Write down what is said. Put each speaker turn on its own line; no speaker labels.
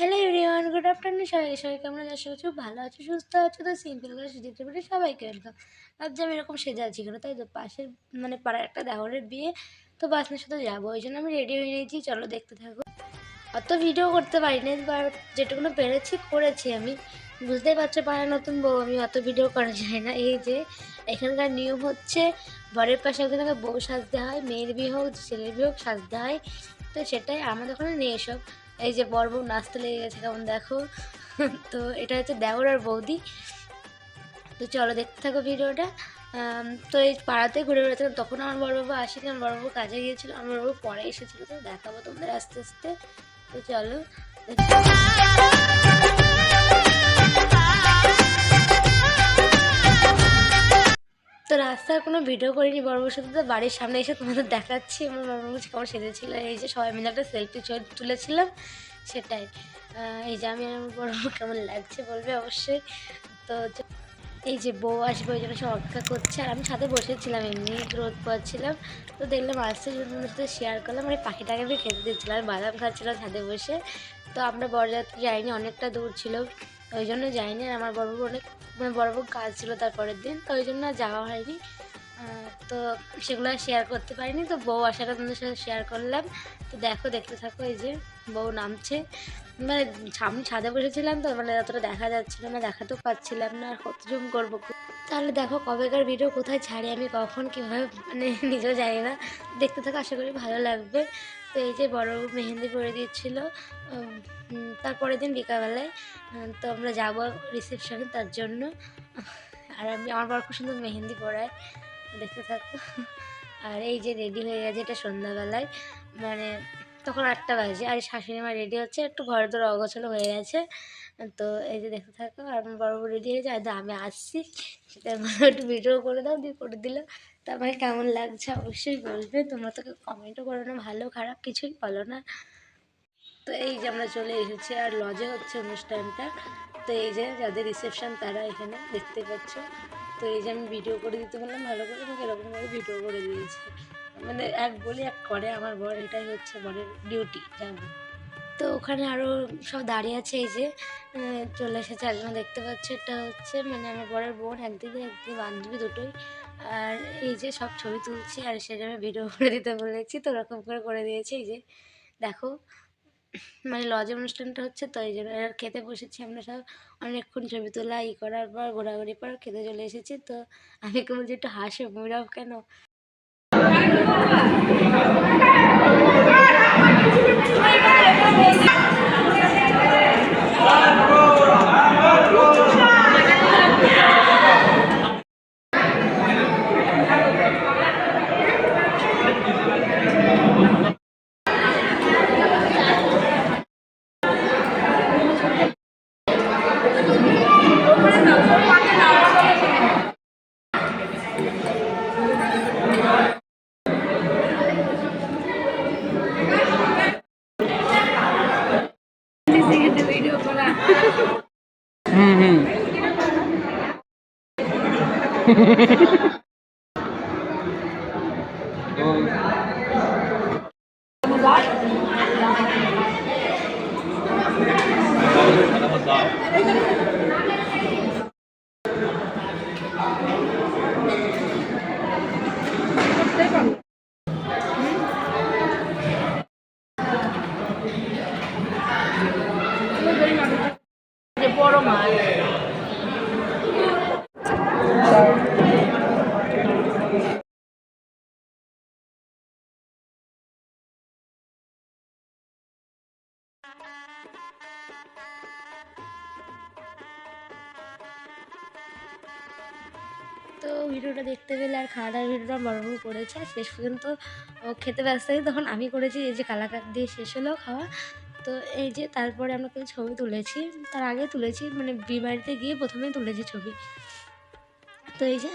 Hello everyone, good afternoon. সবাই কেমন আছো? আশা করছি ভালো আছো, সুস্থ আছো। তো সিম্পল করে সেজে বলে সবাইকে ওয়েলকাম। ভাবছি আমি এরকম সেজে আছি কেন, তাই তো পাশের পাড়ার একটা দেওরের বিয়ে, তো বাসনের সাথে যাবো, ওই জন্য আমি রেডি হয়ে নিয়েছি। চলো দেখতে থাকো। অত ভিডিও করতে পারিনি, বাট যেটুকুনো পেরেছি করেছি আমি। বুঝতেই পারছো, পাড়ার নতুন বউ, আমি অত ভিডিও করা যায় না। এই যে এখানকার নিয়ম হচ্ছে, বরের পাশে একজনকে বউ সাজতে হয়, মেয়ের বিয়ে হোক ছেলের বিয়ে হোক সাজতে হয়। তো সেটাই আমাদের ওখানে নেই এসব। এই যে বর বউ নাচতে লেগে গেছে, কেমন দেখো। তো এটা হচ্ছে দেওর আর বৌদি। তো চলো দেখতে থাকো ভিডিওটা। তো এই পাড়াতে ঘুরে বেড়াচ্ছিলাম, তখন আমার বড়বাবু আসেনি, আমার বড়বাবু কাজে গিয়েছিল, আমার বড়বাবু পরে এসেছিলো। তো দেখাবো তোমাদের আস্তে আস্তে। তো চলো। তো রাস্তার কোনো ভিডিও করিনি বড়বাবুর সাথে, তো বাড়ির সামনে এসে তোমাদের দেখাচ্ছি আমার বড়বাবু কেমন সেজেছিল। এই যে সবাই মিলে একটা সেলফি তুলেছিলাম, সেটাই। এই যে আমি আমার বড়বাবু কেমন লাগছে বলবে অবশ্যই। তো এই যে বউ আসবে ওই জন্য সব অপেক্ষা করছে, আর আমি ছাদে বসেছিলাম, এমনি রোদ পোয়াচ্ছিলাম। তো দেখলাম আসছে, জন্য সাথে শেয়ার করলাম। মানে পাখিটাকে আমি খেতে দিচ্ছিলাম, আমি বাদাম খাচ্ছিলাম ছাদে বসে। তো আমরা বরযাত্রী যাইনি, অনেকটা দূর ছিল, ওই জন্য যাইনি। আর আমার বড়বাবু বড়বাবুর কাজ ছিল তারপরের দিন, তো ওই জন্য আর যাওয়া হয়নি। তো সেগুলো আর শেয়ার করতে পারিনি। তো বউ আসাটা তোমাদের সাথে শেয়ার করলাম। তো দেখো, দেখতে থাকো। এই যে বউ নামছে, মানে আমি ছাদে বসেছিলাম, তো মানে অতটা দেখা যাচ্ছিল না, দেখাতেও পাচ্ছিলাম না, আর কত জুম করবো। তাহলে দেখো কবেকার ভিডিও কোথায় ছাড়ি আমি, কখন কীভাবে, মানে নিজেও জানি না। দেখতে থাকো, আশা করি ভালো লাগবে। তো এই যে বড়বাবু মেহেন্দি পরে দিচ্ছিলো তারপরের দিন বিকালবেলায়। তো আমরা যাবো রিসেপশনে, তার জন্য। আর আমার বর খুব সুন্দর মেহেন্দি পরায়, দেখতে থাকো। আর এই যে রেডি হয়ে গেছে, এটা সন্ধ্যাবেলায়, মানে তখন 8টা বাজে। আর শাশুড়ি মা রেডি হচ্ছে, একটু ঘরে তোর অগোছালো হয়ে গেছে। তো এই যে দেখতে থাকো। আর আমার বড় রেডি হয়ে যায়, আমি আসছি, সেটা একটু ভিডিও করে দাও, দিয়ে করে দিল। তো আমাকে কেমন লাগছে অবশ্যই বলবে। তোমরা তো কমেন্টও করো না, ভালো খারাপ কিছুই বলো না। তো এই যে আমরা চলে এসেছি, আর লজে হচ্ছে অনুষ্ঠানটা। তো এই যে যাদের রিসেপশন তারা এখানে দেখতে পাচ্ছ। তো এই যে আমি ভিডিও করে দিতে বললাম ভালো করে, আমাকে এরকম করে ভিডিও করে দিয়েছে। মানে এক বলি এক করে আমার বর, এটাই হচ্ছে বরের ডিউটি, জানো। তো ওখানে আরও সব দাঁড়িয়ে আছে। এই যে চলে এসেছে একজন, দেখতে পাচ্ছে, এটা হচ্ছে মানে আমার বরের বোন, একদিকে বান্ধবী দুটোই। আর এই যে সব ছবি তুলছি, আর সেটা আমি ভিডিও করে দিতে বলেছি, তো ওরকম করে দিয়েছি। এই যে দেখো, মানে লজে অনুষ্ঠানটা হচ্ছে, তো এই জন্য খেতে বসেছি আমরা সব। অনেকক্ষণ ছবি তোলা করার পর ঘোরাঘুরি পর খেতে চলে এসেছি। তো আমি কেমন যে একটু হাসি মুরাও কেন। বড় মাছ। তো ভিডিওটা দেখতে পেলে, আর খাওয়া দাওয়ার ভিডিওটা বড়বাবু করেছে, আর শেষ পর্যন্ত ও খেতে ব্যস্ত আছে, তখন আমি করেছি। এই যে কালাকাত দিয়ে শেষ হলো খাওয়া। তো এই যে তারপরে আমরা কিছু ছবি তুলেছি, তার আগে তুলেছি, মানে বিয়ে বাড়িতে গিয়ে প্রথমেই তুলেছি ছবি। তো এই যে